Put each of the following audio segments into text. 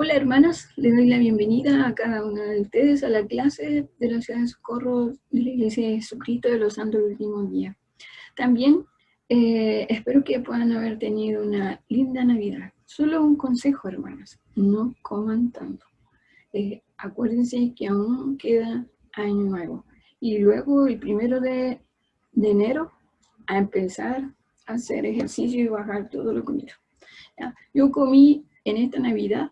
Hola hermanas, les doy la bienvenida a cada una de ustedes a la clase de la Ciudad de Socorro de la Iglesia de Jesucristo de los Santos del Último Día. También espero que puedan haber tenido una linda Navidad. Solo un consejo, hermanas, no coman tanto. Acuérdense que aún queda año nuevo. Y luego el 1 de enero a empezar a hacer ejercicio y bajar todo lo comido. ¿Ya? Yo comí en esta Navidad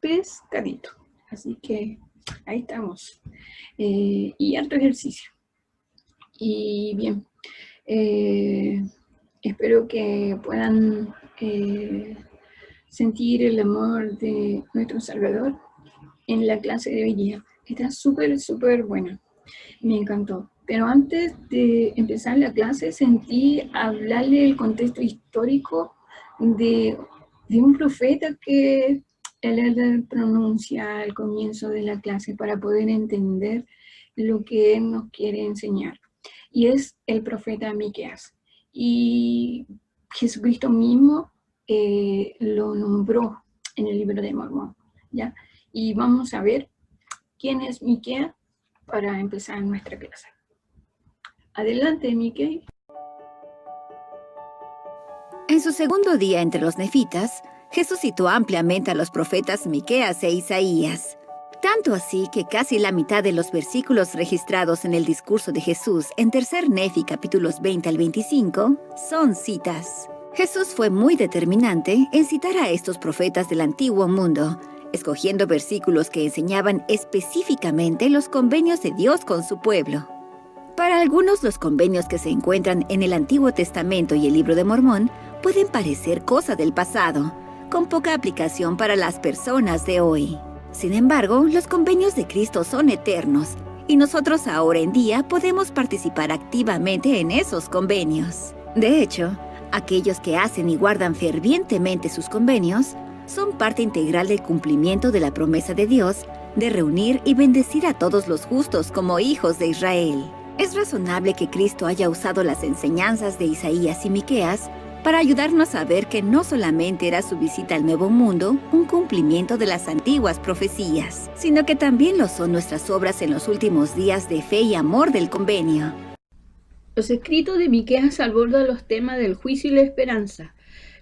pescadito. Así que ahí estamos. Y harto ejercicio. Y bien, espero que puedan sentir el amor de nuestro Salvador en la clase de hoy día. Está súper buena. Me encantó. Pero antes de empezar la clase sentí hablarle el contexto histórico de un profeta que él pronuncia al comienzo de la clase para poder entender lo que él nos quiere enseñar. Y es el profeta Miqueas. Y Jesucristo mismo lo nombró en el libro de Mormón, ¿ya? Y vamos a ver quién es Miqueas para empezar nuestra clase. Adelante, Miquel. En su segundo día entre los nefitas, Jesús citó ampliamente a los profetas Miqueas e Isaías. Tanto así que casi la mitad de los versículos registrados en el discurso de Jesús en Tercer Nefi, capítulos 20 al 25, son citas. Jesús fue muy determinante en citar a estos profetas del antiguo mundo, escogiendo versículos que enseñaban específicamente los convenios de Dios con su pueblo. Para algunos, los convenios que se encuentran en el Antiguo Testamento y el Libro de Mormón pueden parecer cosa del pasado, con poca aplicación para las personas de hoy. Sin embargo, los convenios de Cristo son eternos, y nosotros ahora en día podemos participar activamente en esos convenios. De hecho, aquellos que hacen y guardan fervientemente sus convenios son parte integral del cumplimiento de la promesa de Dios de reunir y bendecir a todos los justos como hijos de Israel. Es razonable que Cristo haya usado las enseñanzas de Isaías y Miqueas para ayudarnos a ver que no solamente era su visita al Nuevo Mundo un cumplimiento de las antiguas profecías, sino que también lo son nuestras obras en los últimos días de fe y amor del convenio. Los escritos de Miqueas abordan los temas del juicio y la esperanza.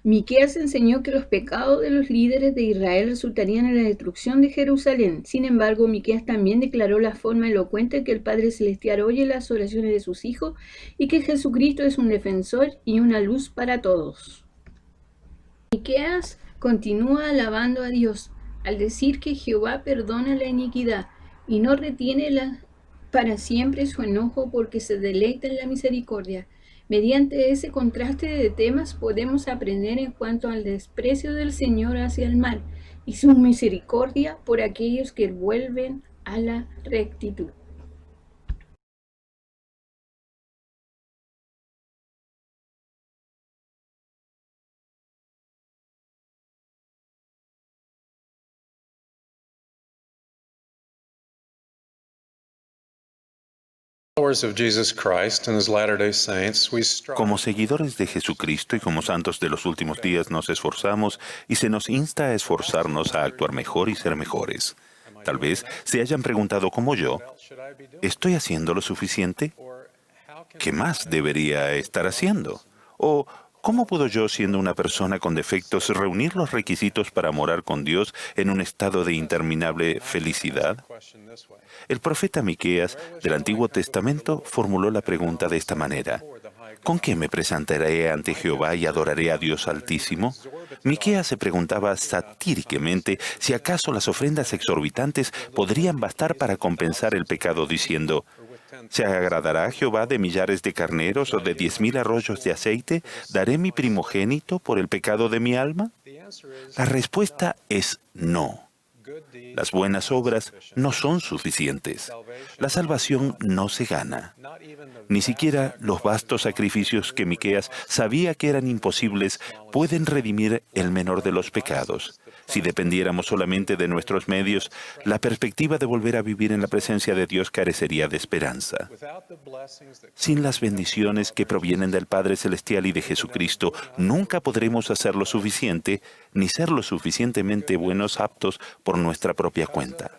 Miqueas enseñó que los pecados de los líderes de Israel resultarían en la destrucción de Jerusalén. Sin embargo, Miqueas también declaró la forma elocuente que el Padre Celestial oye las oraciones de sus hijos y que Jesucristo es un defensor y una luz para todos. Miqueas continúa alabando a Dios al decir que Jehová perdona la iniquidad y no retiene para siempre su enojo porque se deleita en la misericordia. Mediante ese contraste de temas podemos aprender en cuanto al desprecio del Señor hacia el mal y su misericordia por aquellos que vuelven a la rectitud. Como seguidores de Jesucristo y como santos de los últimos días nos esforzamos y se nos insta a esforzarnos a actuar mejor y ser mejores. Tal vez se hayan preguntado como yo, ¿estoy haciendo lo suficiente? ¿Qué más debería estar haciendo? ¿O cómo puedo yo, siendo una persona con defectos, reunir los requisitos para morar con Dios en un estado de interminable felicidad? El profeta Miqueas del Antiguo Testamento formuló la pregunta de esta manera: ¿con qué me presentaré ante Jehová y adoraré a Dios Altísimo? Miqueas se preguntaba satíricamente si acaso las ofrendas exorbitantes podrían bastar para compensar el pecado, diciendo: ¿se agradará a Jehová de millares de carneros o de 10,000 arroyos de aceite? ¿Daré mi primogénito por el pecado de mi alma? La respuesta es no. Las buenas obras no son suficientes. La salvación no se gana. Ni siquiera los vastos sacrificios que Miqueas sabía que eran imposibles pueden redimir el menor de los pecados. Si dependiéramos solamente de nuestros medios, la perspectiva de volver a vivir en la presencia de Dios carecería de esperanza. Sin las bendiciones que provienen del Padre Celestial y de Jesucristo, nunca podremos hacer lo suficiente, ni ser lo suficientemente buenos aptos por nuestra propia cuenta.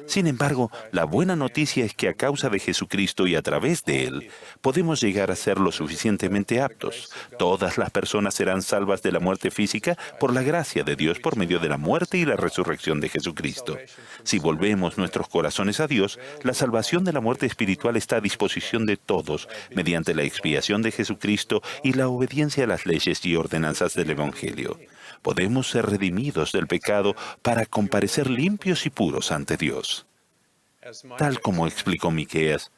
Sin embargo, la buena noticia es que a causa de Jesucristo y a través de Él, podemos llegar a ser lo suficientemente aptos. Todas las personas serán salvas de la muerte física por la gracia de Dios por medio de la muerte y la resurrección de Jesucristo. Si volvemos nuestros corazones a Dios, la salvación de la muerte espiritual está a disposición de todos mediante la expiación de Jesucristo y la obediencia a las leyes y ordenanzas del Evangelio. Podemos ser redimidos del pecado para comparecer limpios y puros ante Dios. Tal como explicó Miqueas,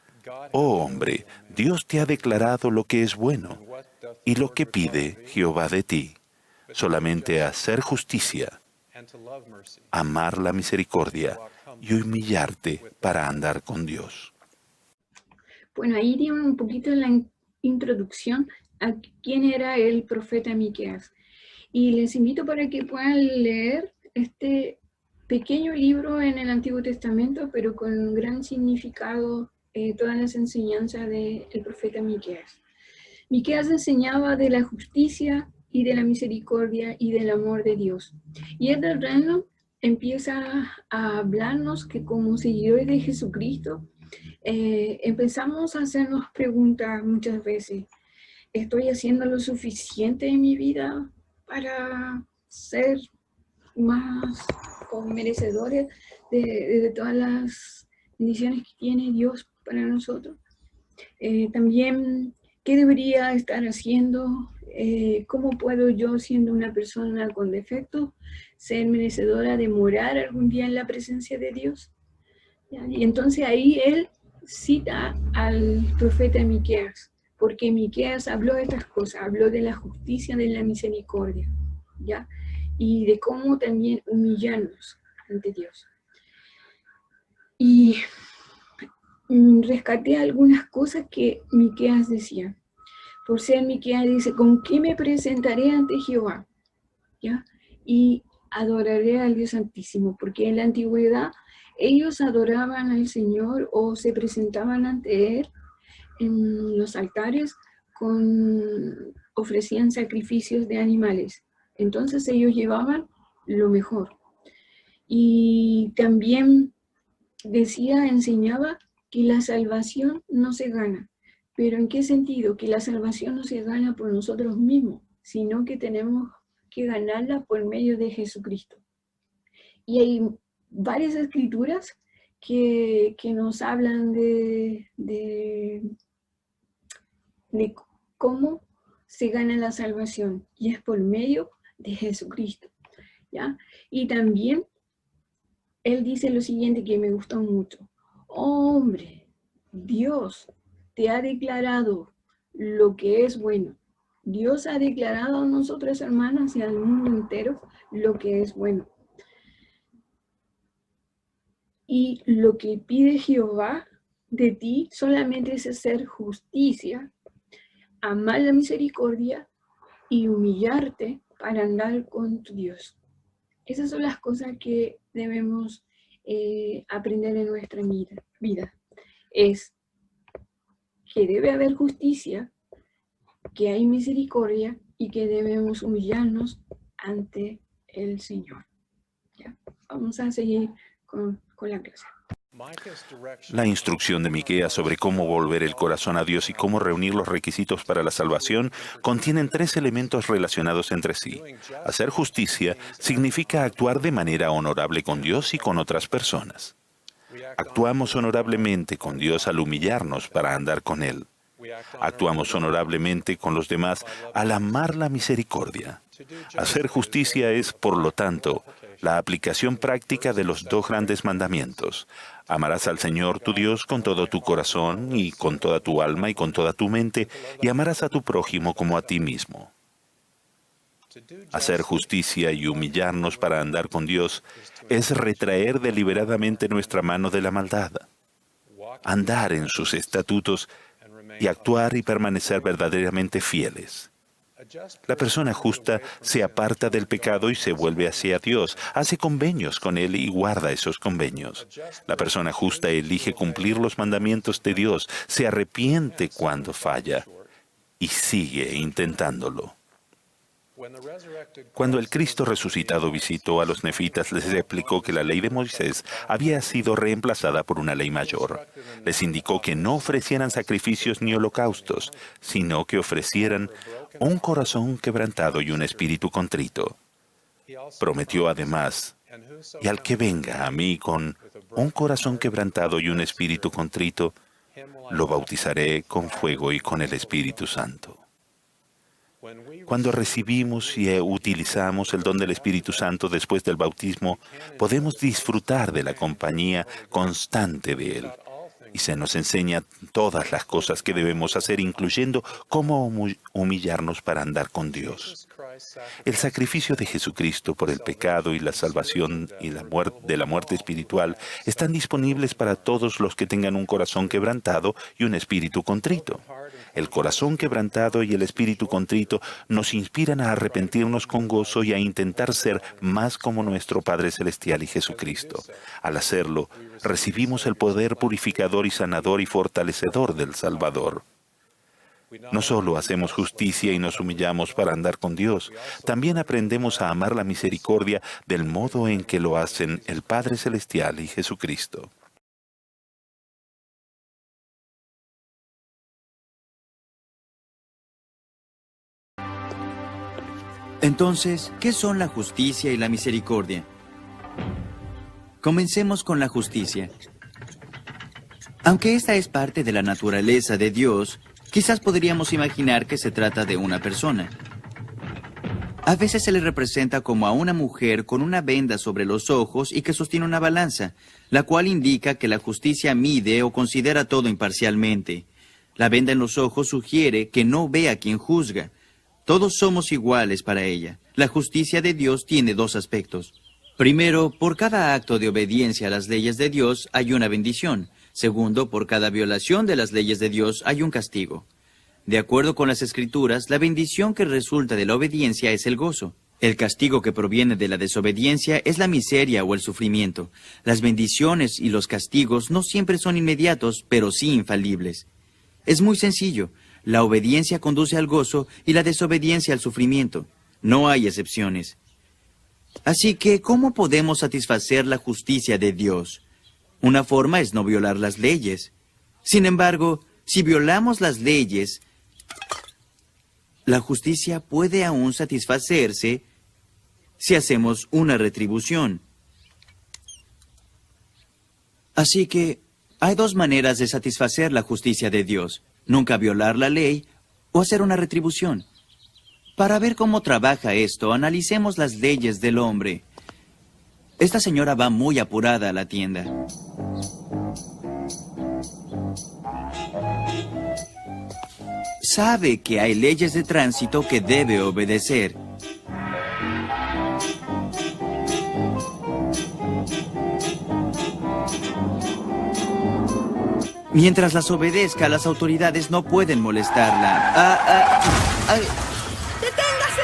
«Oh hombre, Dios te ha declarado lo que es bueno y lo que pide Jehová de ti, solamente hacer justicia, amar la misericordia y humillarte para andar con Dios». Bueno, ahí tiene un poquito la introducción a quién era el profeta Miqueas. Y les invito para que puedan leer este pequeño libro en el Antiguo Testamento, pero con un gran significado, todas las enseñanzas del profeta Miqueas. Miqueas enseñaba de la justicia y de la misericordia y del amor de Dios. Y el reino empieza a hablarnos que como seguidores de Jesucristo, empezamos a hacernos preguntas muchas veces. ¿Estoy haciendo lo suficiente en mi vida para ser más merecedores de todas las bendiciones que tiene Dios para nosotros? También, ¿qué debería estar haciendo? ¿Cómo puedo yo, siendo una persona con defectos, ser merecedora de morar algún día en la presencia de Dios? ¿Ya? Y entonces ahí él cita al profeta Miqueas, porque Miqueas habló de estas cosas, habló de la justicia, de la misericordia, ¿ya? Y de cómo también humillarnos ante Dios. Y rescaté algunas cosas que Miqueas decía. Por ser Miqueas dice, ¿con qué me presentaré ante Jehová? ¿Ya? Y adoraré al Dios Santísimo, porque en la antigüedad ellos adoraban al Señor o se presentaban ante Él en los altares ofrecían sacrificios de animales. Entonces ellos llevaban lo mejor. Y también enseñaba que la salvación no se gana. ¿Pero en qué sentido? Que la salvación no se gana por nosotros mismos, sino que tenemos que ganarla por medio de Jesucristo. Y hay varias escrituras que nos hablan de cómo se gana la salvación, y es por medio de Jesucristo, ¿ya? Y también él dice lo siguiente que me gustó mucho. Hombre, Dios te ha declarado lo que es bueno. Dios ha declarado a nosotras hermanas y al mundo entero lo que es bueno. Y lo que pide Jehová de ti solamente es hacer justicia, amar la misericordia y humillarte para andar con tu Dios. Esas son las cosas que debemos aprender en nuestra vida. Es que debe haber justicia, que hay misericordia y que debemos humillarnos ante el Señor. ¿Ya? Vamos a seguir con la clase. La instrucción de Miqueas sobre cómo volver el corazón a Dios y cómo reunir los requisitos para la salvación contienen tres elementos relacionados entre sí. Hacer justicia significa actuar de manera honorable con Dios y con otras personas. Actuamos honorablemente con Dios al humillarnos para andar con Él. Actuamos honorablemente con los demás al amar la misericordia. Hacer justicia es, por lo tanto, la aplicación práctica de los dos grandes mandamientos. Amarás al Señor tu Dios con todo tu corazón y con toda tu alma y con toda tu mente, y amarás a tu prójimo como a ti mismo. Hacer justicia y humillarnos para andar con Dios es retraer deliberadamente nuestra mano de la maldad, andar en sus estatutos y actuar y permanecer verdaderamente fieles. La persona justa se aparta del pecado y se vuelve hacia Dios, hace convenios con Él y guarda esos convenios. La persona justa elige cumplir los mandamientos de Dios, se arrepiente cuando falla y sigue intentándolo. Cuando el Cristo resucitado visitó a los nefitas, les explicó que la ley de Moisés había sido reemplazada por una ley mayor. Les indicó que no ofrecieran sacrificios ni holocaustos, sino que ofrecieran un corazón quebrantado y un espíritu contrito. Prometió además, y al que venga a mí con un corazón quebrantado y un espíritu contrito, lo bautizaré con fuego y con el Espíritu Santo. Cuando recibimos y utilizamos el don del Espíritu Santo después del bautismo, podemos disfrutar de la compañía constante de Él. Y se nos enseña todas las cosas que debemos hacer, incluyendo cómo humillarnos para andar con Dios. El sacrificio de Jesucristo por el pecado y la salvación y de la muerte espiritual están disponibles para todos los que tengan un corazón quebrantado y un espíritu contrito. El corazón quebrantado y el espíritu contrito nos inspiran a arrepentirnos con gozo y a intentar ser más como nuestro Padre Celestial y Jesucristo. Al hacerlo, recibimos el poder purificador y sanador y fortalecedor del Salvador. No solo hacemos justicia y nos humillamos para andar con Dios, también aprendemos a amar la misericordia del modo en que lo hacen el Padre Celestial y Jesucristo. Entonces, ¿qué son la justicia y la misericordia? Comencemos con la justicia. Aunque esta es parte de la naturaleza de Dios, quizás podríamos imaginar que se trata de una persona. A veces se le representa como a una mujer con una venda sobre los ojos y que sostiene una balanza, la cual indica que la justicia mide o considera todo imparcialmente. La venda en los ojos sugiere que no ve a quien juzga. Todos somos iguales para ella. La justicia de Dios tiene dos aspectos. Primero, por cada acto de obediencia a las leyes de Dios hay una bendición. Segundo, por cada violación de las leyes de Dios hay un castigo. De acuerdo con las Escrituras, la bendición que resulta de la obediencia es el gozo. El castigo que proviene de la desobediencia es la miseria o el sufrimiento. Las bendiciones y los castigos no siempre son inmediatos, pero sí infalibles. Es muy sencillo. La obediencia conduce al gozo y la desobediencia al sufrimiento. No hay excepciones. Así que, ¿cómo podemos satisfacer la justicia de Dios? Una forma es no violar las leyes. Sin embargo, si violamos las leyes, la justicia puede aún satisfacerse si hacemos una retribución. Así que, hay dos maneras de satisfacer la justicia de Dios. Nunca violar la ley o hacer una retribución. Para ver cómo trabaja esto, analicemos las leyes del hombre. Esta señora va muy apurada a la tienda. Sabe que hay leyes de tránsito que debe obedecer. Mientras las obedezca, las autoridades no pueden molestarla. ¡Deténgase!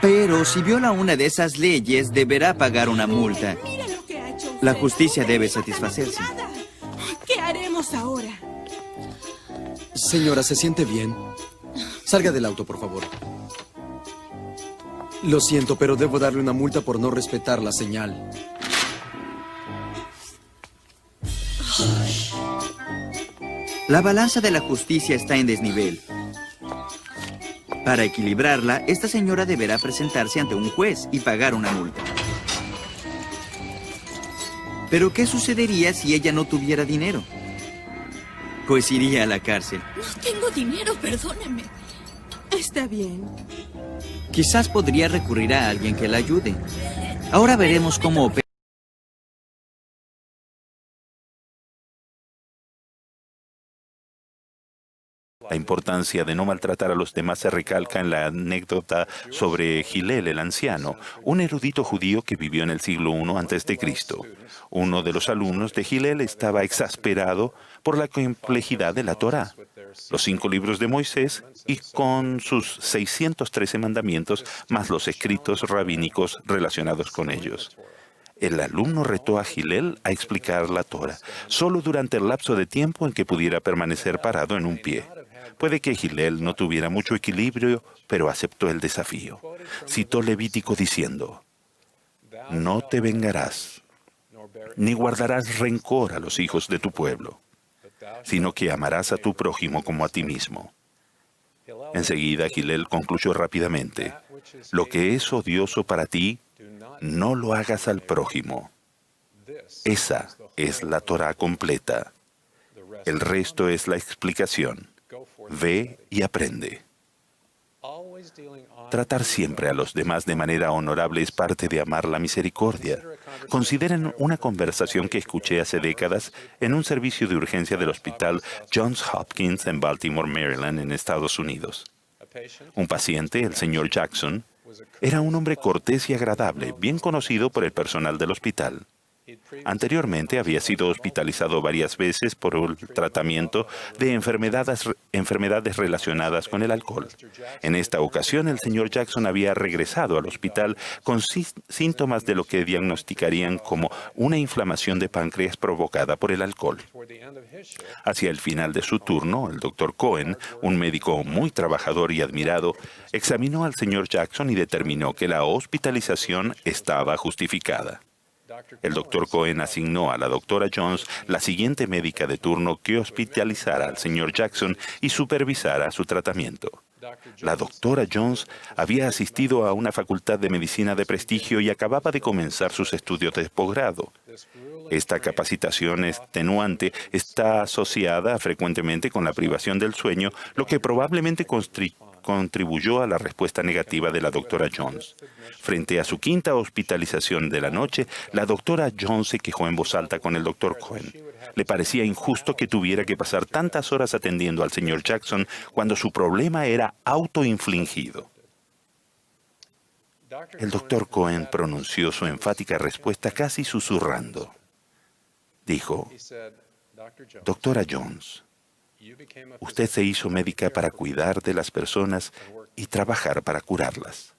Pero si viola una de esas leyes, deberá pagar una multa. Mira lo que ha hecho usted. La justicia debe satisfacerse. Nada. ¿Qué haremos ahora? Señora, ¿se siente bien? Salga del auto, por favor. Lo siento, pero debo darle una multa por no respetar la señal. La balanza de la justicia está en desnivel. Para equilibrarla, esta señora deberá presentarse ante un juez y pagar una multa. ¿Pero qué sucedería si ella no tuviera dinero? Pues iría a la cárcel. No tengo dinero, perdóneme. Está bien. Quizás podría recurrir a alguien que la ayude. Ahora veremos cómo opera. La importancia de no maltratar a los demás se recalca en la anécdota sobre Hillel el anciano, un erudito judío que vivió en el siglo I a.C. Uno de los alumnos de Hillel estaba exasperado por la complejidad de la Torá, los 5 libros de Moisés y con sus 613 mandamientos, más los escritos rabínicos relacionados con ellos. El alumno retó a Hillel a explicar la Torá, solo durante el lapso de tiempo en que pudiera permanecer parado en un pie. Puede que Hillel no tuviera mucho equilibrio, pero aceptó el desafío. Citó Levítico diciendo: «No te vengarás, ni guardarás rencor a los hijos de tu pueblo, sino que amarás a tu prójimo como a ti mismo». Enseguida Hillel concluyó rápidamente: «Lo que es odioso para ti, no lo hagas al prójimo». Esa es la Torá completa. El resto es la explicación. Ve y aprende. Tratar siempre a los demás de manera honorable es parte de amar la misericordia. Consideren una conversación que escuché hace décadas en un servicio de urgencia del hospital Johns Hopkins en Baltimore, Maryland, en Estados Unidos. Un paciente, el señor Jackson, era un hombre cortés y agradable, bien conocido por el personal del hospital. Anteriormente había sido hospitalizado varias veces por el tratamiento de enfermedades relacionadas con el alcohol. En esta ocasión, el señor Jackson había regresado al hospital con síntomas de lo que diagnosticarían como una inflamación de páncreas provocada por el alcohol. Hacia el final de su turno, el doctor Cohen, un médico muy trabajador y admirado, examinó al señor Jackson y determinó que la hospitalización estaba justificada. El doctor Cohen asignó a la doctora Jones, la siguiente médica de turno, que hospitalizara al señor Jackson y supervisara su tratamiento. La doctora Jones había asistido a una facultad de medicina de prestigio y acababa de comenzar sus estudios de posgrado. Esta capacitación extenuante está asociada frecuentemente con la privación del sueño, lo que probablemente contribuyó a la respuesta negativa de la doctora Jones. Frente a su 5ª hospitalización de la noche, la doctora Jones se quejó en voz alta con el doctor Cohen. Le parecía injusto que tuviera que pasar tantas horas atendiendo al señor Jackson cuando su problema era autoinfligido. El doctor Cohen pronunció su enfática respuesta casi susurrando. Dijo: «Doctora Jones, usted se hizo médica para cuidar de las personas y trabajar para curarlas.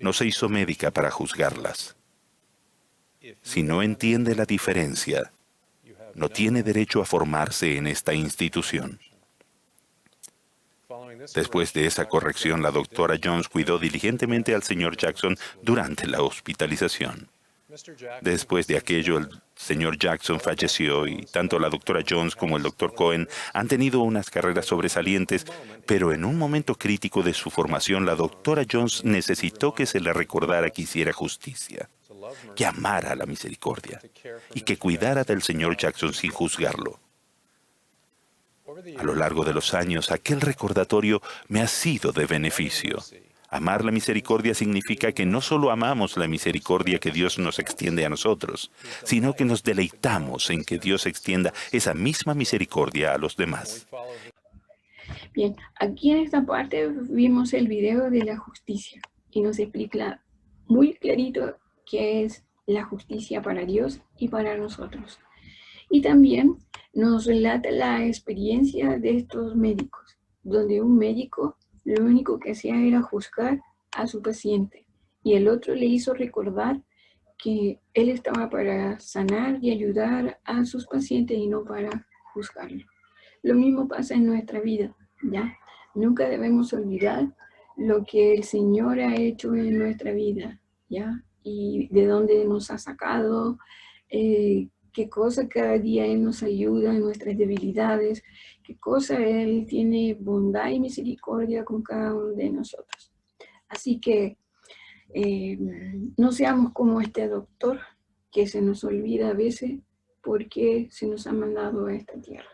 No se hizo médica para juzgarlas. Si no entiende la diferencia, no tiene derecho a formarse en esta institución». Después de esa corrección, la doctora Jones cuidó diligentemente al señor Jackson durante la hospitalización. Después de aquello, el señor Jackson falleció y tanto la doctora Jones como el doctor Cohen han tenido unas carreras sobresalientes, pero en un momento crítico de su formación, la doctora Jones necesitó que se le recordara que hiciera justicia, que amara la misericordia y que cuidara del señor Jackson sin juzgarlo. A lo largo de los años, aquel recordatorio me ha sido de beneficio. Amar la misericordia significa que no solo amamos la misericordia que Dios nos extiende a nosotros, sino que nos deleitamos en que Dios extienda esa misma misericordia a los demás. Bien, aquí en esta parte vimos el video de la justicia y nos explica muy clarito qué es la justicia para Dios y para nosotros. Y también nos relata la experiencia de estos médicos, donde un médico lo único que hacía era juzgar a su paciente y el otro le hizo recordar que él estaba para sanar y ayudar a sus pacientes y no para juzgarlo. Lo mismo pasa en nuestra vida, ¿ya? Nunca debemos olvidar lo que el Señor ha hecho en nuestra vida, ¿ya? Y de dónde nos ha sacado, qué cosa cada día Él nos ayuda en nuestras debilidades, qué cosa Él tiene bondad y misericordia con cada uno de nosotros. Así que no seamos como este doctor que se nos olvida a veces porque se nos ha mandado a esta tierra.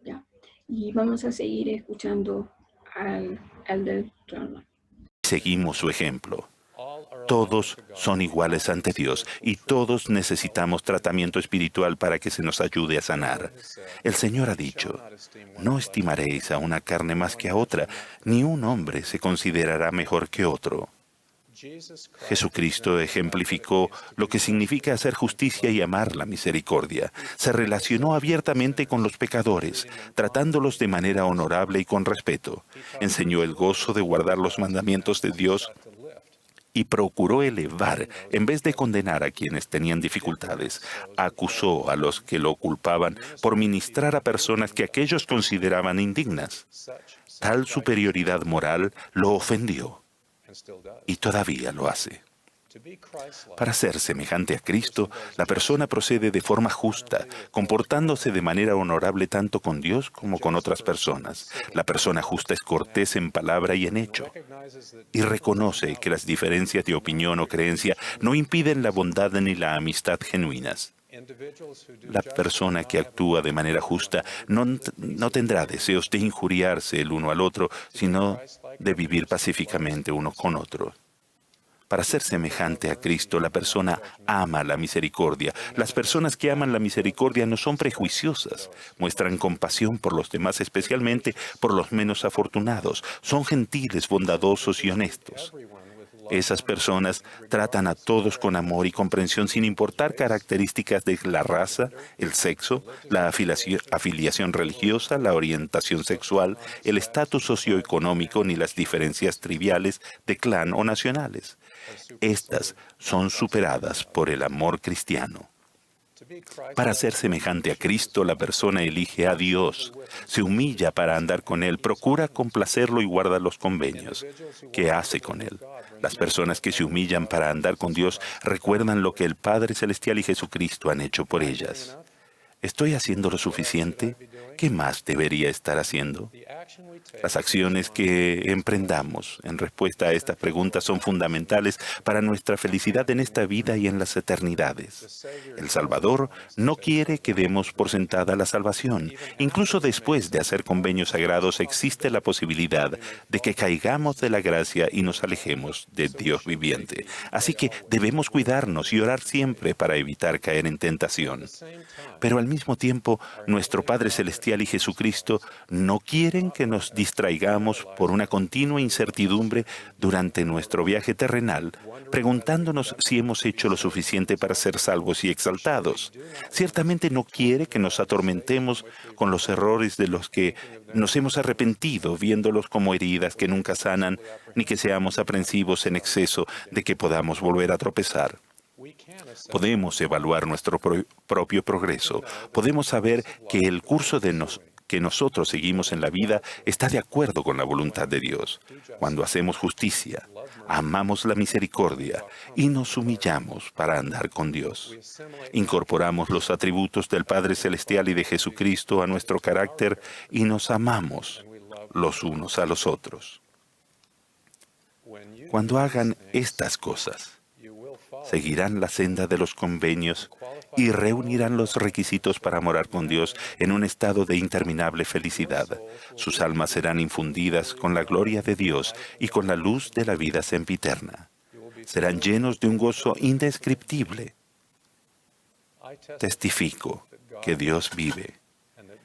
¿Ya? Y vamos a seguir escuchando al del trono. Seguimos su ejemplo. Todos son iguales ante Dios y todos necesitamos tratamiento espiritual para que se nos ayude a sanar. El Señor ha dicho, no estimaréis a una carne más que a otra, ni un hombre se considerará mejor que otro. Jesucristo ejemplificó lo que significa hacer justicia y amar la misericordia. Se relacionó abiertamente con los pecadores, tratándolos de manera honorable y con respeto. Enseñó el gozo de guardar los mandamientos de Dios y procuró elevar, en vez de condenar a quienes tenían dificultades. Acusó a los que lo culpaban por ministrar a personas que aquellos consideraban indignas. Tal superioridad moral lo ofendió y todavía lo hace. Para ser semejante a Cristo, la persona procede de forma justa, comportándose de manera honorable tanto con Dios como con otras personas. La persona justa es cortés en palabra y en hecho, y reconoce que las diferencias de opinión o creencia no impiden la bondad ni la amistad genuinas. La persona que actúa de manera justa no tendrá deseos de injuriarse el uno al otro, sino de vivir pacíficamente uno con otro. Para ser semejante a Cristo, la persona ama la misericordia. Las personas que aman la misericordia no son prejuiciosas, muestran compasión por los demás, especialmente por los menos afortunados. Son gentiles, bondadosos y honestos. Esas personas tratan a todos con amor y comprensión sin importar características de la raza, el sexo, la afiliación religiosa, la orientación sexual, el estatus socioeconómico ni las diferencias triviales de clan o nacionales. Estas son superadas por el amor cristiano. Para ser semejante a Cristo, la persona elige a Dios, se humilla para andar con Él, procura complacerlo y guarda los convenios. ¿Qué hace con Él? Las personas que se humillan para andar con Dios recuerdan lo que el Padre Celestial y Jesucristo han hecho por ellas. ¿Estoy haciendo lo suficiente? ¿Qué más debería estar haciendo? Las acciones que emprendamos en respuesta a estas preguntas son fundamentales para nuestra felicidad en esta vida y en las eternidades. El Salvador no quiere que demos por sentada la salvación. Incluso después de hacer convenios sagrados existe la posibilidad de que caigamos de la gracia y nos alejemos de Dios viviente. Así que debemos cuidarnos y orar siempre para evitar caer en tentación. Pero al mismo tiempo, nuestro Padre Celestial y Jesucristo no quieren que nos distraigamos por una continua incertidumbre durante nuestro viaje terrenal, preguntándonos si hemos hecho lo suficiente para ser salvos y exaltados. Ciertamente no quiere que nos atormentemos con los errores de los que nos hemos arrepentido, viéndolos como heridas que nunca sanan, ni que seamos aprensivos en exceso de que podamos volver a tropezar. Podemos evaluar nuestro propio progreso. Podemos saber que el curso que nosotros seguimos en la vida está de acuerdo con la voluntad de Dios. Cuando hacemos justicia, amamos la misericordia y nos humillamos para andar con Dios. Incorporamos los atributos del Padre Celestial y de Jesucristo a nuestro carácter y nos amamos los unos a los otros. Cuando hagan estas cosas, seguirán la senda de los convenios y reunirán los requisitos para morar con Dios en un estado de interminable felicidad. Sus almas serán infundidas con la gloria de Dios y con la luz de la vida sempiterna. Serán llenos de un gozo indescriptible. Testifico que Dios vive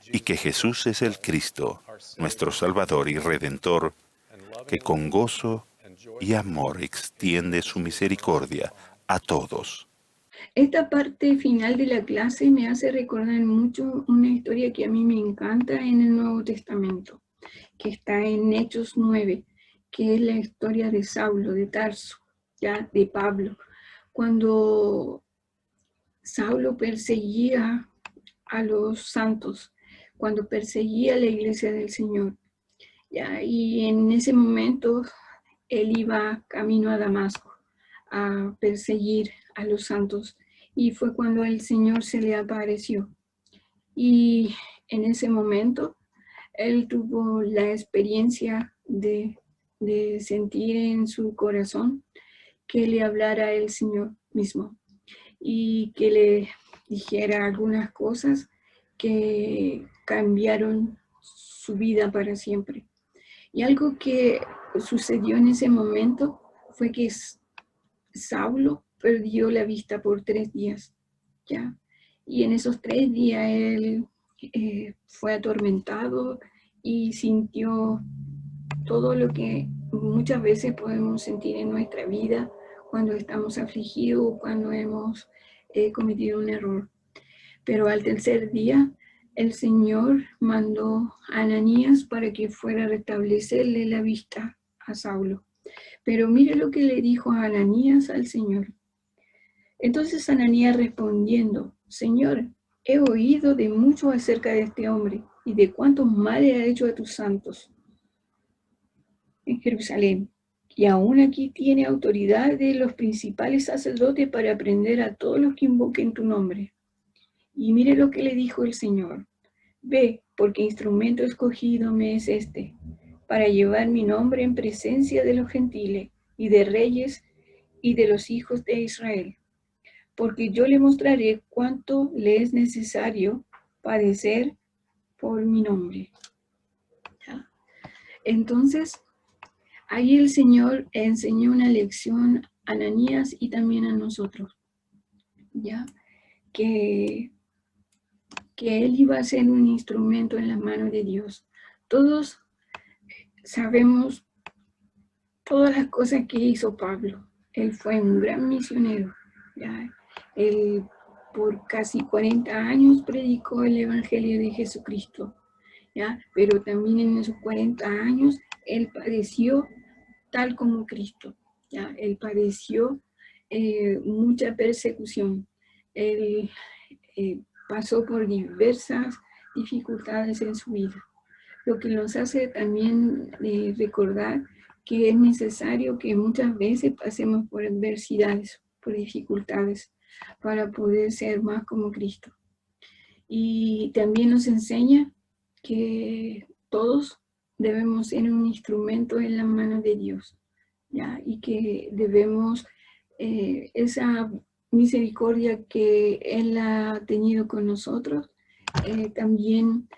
y que Jesús es el Cristo, nuestro Salvador y Redentor, que con gozo y amor extiende su misericordia a todos. Esta parte final de la clase me hace recordar mucho una historia que a mí me encanta en el Nuevo Testamento, que está en Hechos 9, que es la historia de Saulo, de Tarso, ya de Pablo. Cuando Saulo perseguía a los santos, cuando perseguía a la iglesia del Señor, ya, y en ese momento él iba camino a Damasco a perseguir a los santos, y fue cuando el Señor se le apareció. Y en ese momento él tuvo la experiencia de sentir en su corazón que le hablara el Señor mismo y que le dijera algunas cosas que cambiaron su vida para siempre. Y algo que sucedió en ese momento fue que Saulo perdió la vista por 3 días, ¿ya? Y en esos 3 días él fue atormentado y sintió todo lo que muchas veces podemos sentir en nuestra vida cuando estamos afligidos, cuando hemos cometido un error. Pero al tercer día, el Señor mandó a Ananías para que fuera a restablecerle la vista a Saulo. Pero mire lo que le dijo a Ananías al Señor. Entonces Ananías respondiendo, Señor, he oído de mucho acerca de este hombre y de cuántos males ha hecho a tus santos en Jerusalén. Y aún aquí tiene autoridad de los principales sacerdotes para prender a todos los que invoquen tu nombre. Y mire lo que le dijo el Señor. Ve, porque instrumento escogido me es este, para llevar mi nombre en presencia de los gentiles y de reyes y de los hijos de Israel. Porque yo le mostraré cuánto le es necesario padecer por mi nombre. ¿Ya? Entonces, ahí el Señor enseñó una lección a Ananías y también a nosotros, ¿ya? Que él iba a ser un instrumento en las manos de Dios. Todos sabemos todas las cosas que hizo Pablo. Él fue un gran misionero, ¿ya? Él por casi 40 años predicó el Evangelio de Jesucristo, ¿ya? Pero también en esos 40 años él padeció tal como Cristo, ¿ya? Él padeció mucha persecución. Él pasó por diversas dificultades en su vida, lo que nos hace también recordar que es necesario que muchas veces pasemos por adversidades, por dificultades, para poder ser más como Cristo. Y también nos enseña que todos debemos ser un instrumento en las manos de Dios, ¿ya? Y que debemos esa misericordia que Él ha tenido con nosotros, también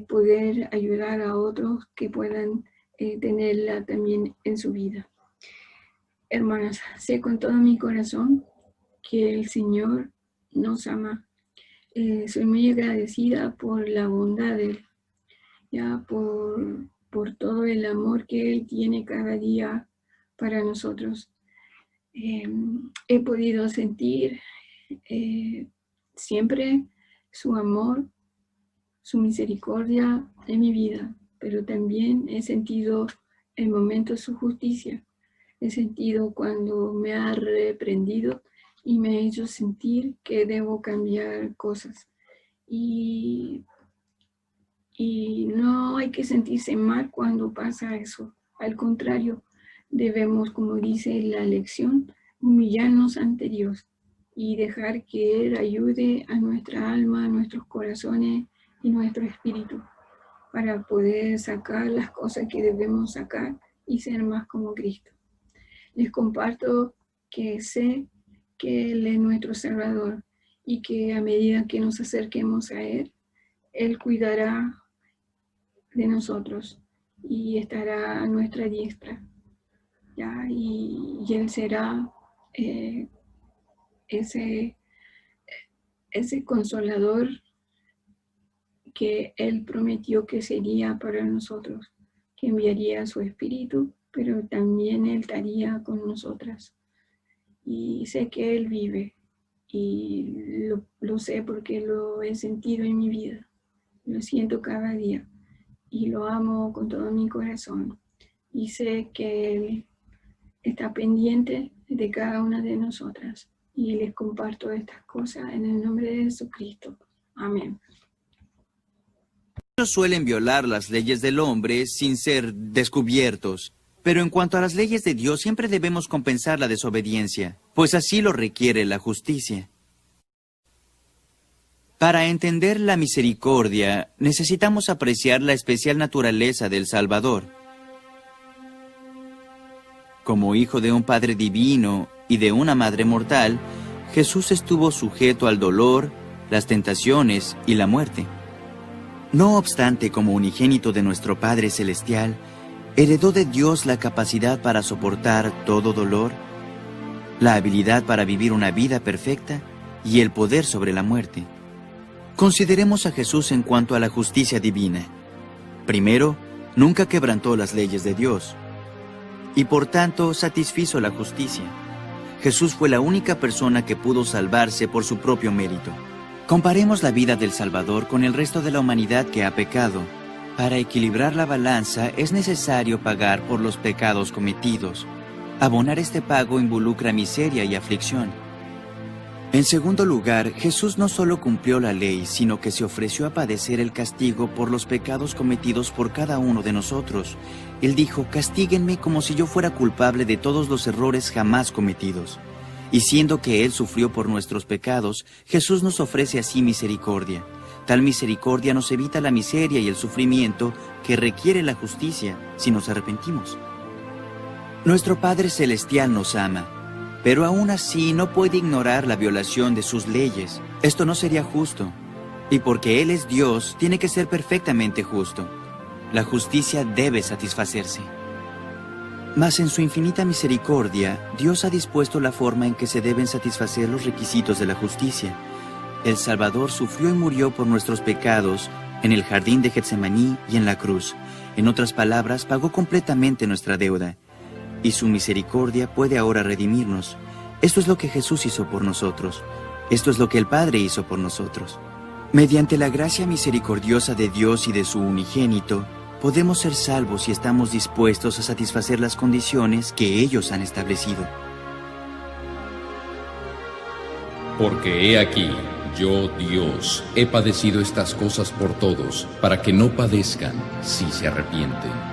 poder ayudar a otros que puedan tenerla también en su vida. Hermanas, sé con todo mi corazón que el Señor nos ama. Soy muy agradecida por la bondad de Él, ya por todo el amor que Él tiene cada día para nosotros. He podido sentir siempre su amor, su misericordia en mi vida, pero también he sentido en momentos su justicia. He sentido cuando me ha reprendido y me ha hecho sentir que debo cambiar cosas. Y no hay que sentirse mal cuando pasa eso. Al contrario, debemos, como dice la lección, humillarnos ante Dios y dejar que Él ayude a nuestra alma, a nuestros corazones y nuestro espíritu para poder sacar las cosas que debemos sacar y ser más como Cristo. Les comparto que sé que Él es nuestro Salvador y que a medida que nos acerquemos a Él, Él cuidará de nosotros y estará a nuestra diestra, ¿ya? Y Él será ese consolador que Él prometió que sería para nosotros, que enviaría su Espíritu, pero también Él estaría con nosotras. Y sé que Él vive, y lo sé porque lo he sentido en mi vida, lo siento cada día, y lo amo con todo mi corazón. Y sé que Él está pendiente de cada una de nosotras, y les comparto estas cosas en el nombre de Jesucristo. Amén. Muchos suelen violar las leyes del hombre sin ser descubiertos. Pero en cuanto a las leyes de Dios, siempre debemos compensar la desobediencia, pues así lo requiere la justicia. Para entender la misericordia, necesitamos apreciar la especial naturaleza del Salvador. Como hijo de un Padre divino y de una Madre mortal, Jesús estuvo sujeto al dolor, las tentaciones y la muerte. No obstante, como unigénito de nuestro Padre Celestial, heredó de Dios la capacidad para soportar todo dolor. la habilidad para vivir una vida perfecta y el poder sobre la muerte. Consideremos a Jesús en cuanto a la justicia divina. Primero, nunca quebrantó las leyes de Dios y por tanto satisfizo la justicia. Jesús fue la única persona que pudo salvarse por su propio mérito. Comparemos la vida del Salvador con el resto de la humanidad que ha pecado. Para equilibrar la balanza es necesario pagar por los pecados cometidos. Abonar este pago involucra miseria y aflicción. En segundo lugar, Jesús no solo cumplió la ley, sino que se ofreció a padecer el castigo por los pecados cometidos por cada uno de nosotros. Él dijo: «Castíguenme como si yo fuera culpable de todos los errores jamás cometidos». Y siendo que Él sufrió por nuestros pecados, Jesús nos ofrece así misericordia. Tal misericordia nos evita la miseria y el sufrimiento que requiere la justicia si nos arrepentimos. Nuestro Padre Celestial nos ama, pero aún así no puede ignorar la violación de sus leyes. Esto no sería justo. Y porque Él es Dios, tiene que ser perfectamente justo. La justicia debe satisfacerse. Mas en su infinita misericordia, Dios ha dispuesto la forma en que se deben satisfacer los requisitos de la justicia. El Salvador sufrió y murió por nuestros pecados en el jardín de Getsemaní y en la cruz. En otras palabras, pagó completamente nuestra deuda. Y su misericordia puede ahora redimirnos. Esto es lo que Jesús hizo por nosotros. Esto es lo que el Padre hizo por nosotros. Mediante la gracia misericordiosa de Dios y de su unigénito, podemos ser salvos si estamos dispuestos a satisfacer las condiciones que ellos han establecido. Porque he aquí, yo, Dios, he padecido estas cosas por todos, para que no padezcan si se arrepienten.